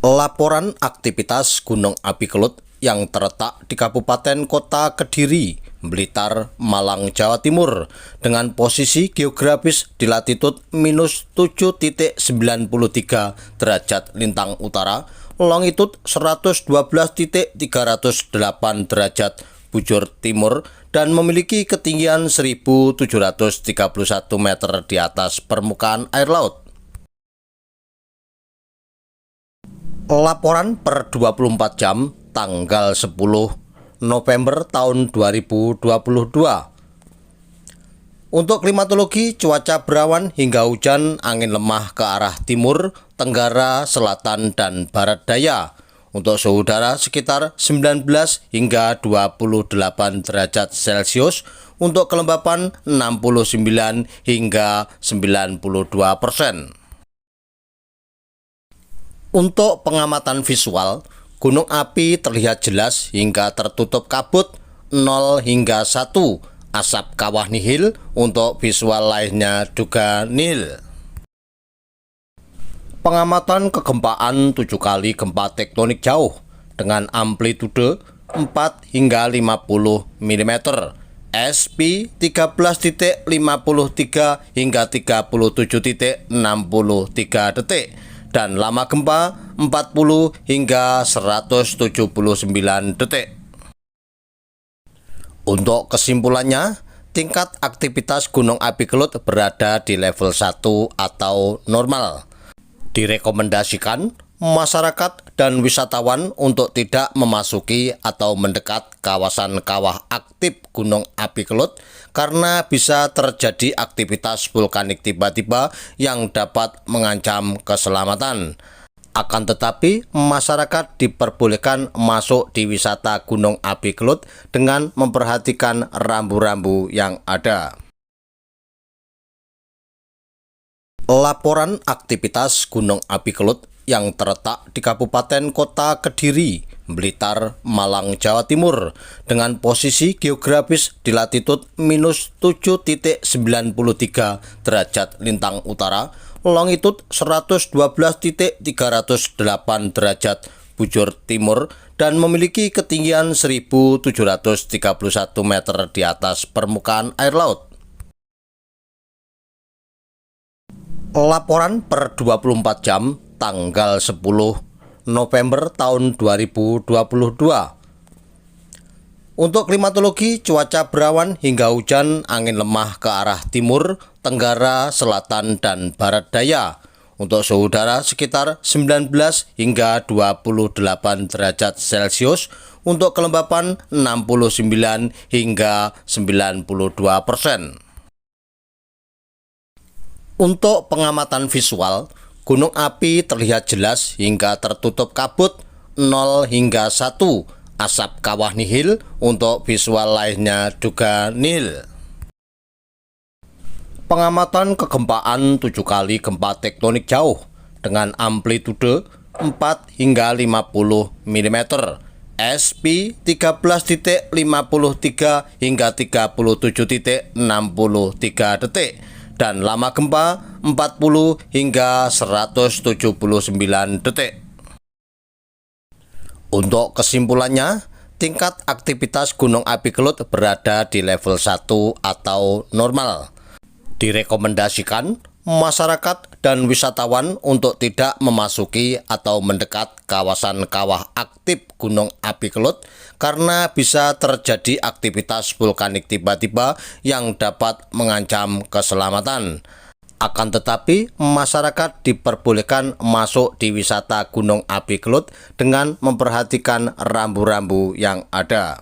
Laporan aktivitas Gunung Api Kelut yang terletak di Kabupaten Kota Kediri, Blitar, Malang, Jawa Timur dengan posisi geografis di latitud minus 7.93 derajat lintang utara, longitud 112.308 derajat bujur timur dan memiliki ketinggian 1.731 meter di atas permukaan air laut. Laporan per 24 jam tanggal 10 November tahun 2022. Untuk klimatologi, cuaca berawan hingga hujan, angin lemah ke arah timur, tenggara, selatan, dan barat daya. Untuk suhu udara sekitar 19 hingga 28 derajat Celcius, untuk kelembapan 69 hingga 92%. Untuk pengamatan visual, gunung api terlihat jelas hingga tertutup kabut 0 hingga 1, asap kawah nihil, untuk visual lainnya juga nihil. Pengamatan kegempaan 7 kali gempa tektonik jauh dengan amplitude 4 hingga 50 mm, SP 13.53 hingga 37.63 detik, dan lama gempa 40 hingga 179 detik. Untuk kesimpulannya, tingkat aktivitas Gunung Api Kelut berada di level 1 atau normal. Direkomendasikan masyarakat dan wisatawan untuk tidak memasuki atau mendekat kawasan kawah aktif Gunung Api Kelut karena bisa terjadi aktivitas vulkanik tiba-tiba yang dapat mengancam keselamatan. Akan tetapi, masyarakat diperbolehkan masuk di wisata Gunung Api Kelut dengan memperhatikan rambu-rambu yang ada. Laporan aktivitas Gunung Api Kelut yang terletak di Kabupaten Kota Kediri, Blitar, Malang, Jawa Timur dengan posisi geografis di latitud minus 7.93 derajat lintang utara, longitud 112.308 derajat bujur timur dan memiliki ketinggian 1.731 meter di atas permukaan air laut. Laporan per 24 jam tanggal 10 November tahun 2022. Untuk klimatologi, cuaca berawan hingga hujan, angin lemah ke arah timur, tenggara, selatan, dan barat daya. Untuk suhu udara sekitar 19 hingga 28 derajat Celcius, untuk kelembapan 69 hingga 92%. Untuk pengamatan visual, gunung api terlihat jelas hingga tertutup kabut 0 hingga 1, asap kawah nihil, untuk visual lainnya juga nihil. Pengamatan kegempaan 7 kali gempa tektonik jauh dengan amplitude 4 hingga 50 mm, SP 13.53 hingga 37.63 detik, dan lama gempa 40 hingga 179 detik. Untuk kesimpulannya, tingkat aktivitas Gunung Api Kelut berada di level 1 atau normal. Direkomendasikan masyarakat dan wisatawan untuk tidak memasuki atau mendekat kawasan kawah aktif Gunung Api Kelut karena bisa terjadi aktivitas vulkanik tiba-tiba yang dapat mengancam keselamatan. Akan tetapi, masyarakat diperbolehkan masuk di wisata Gunung Api Kelut dengan memperhatikan rambu-rambu yang ada.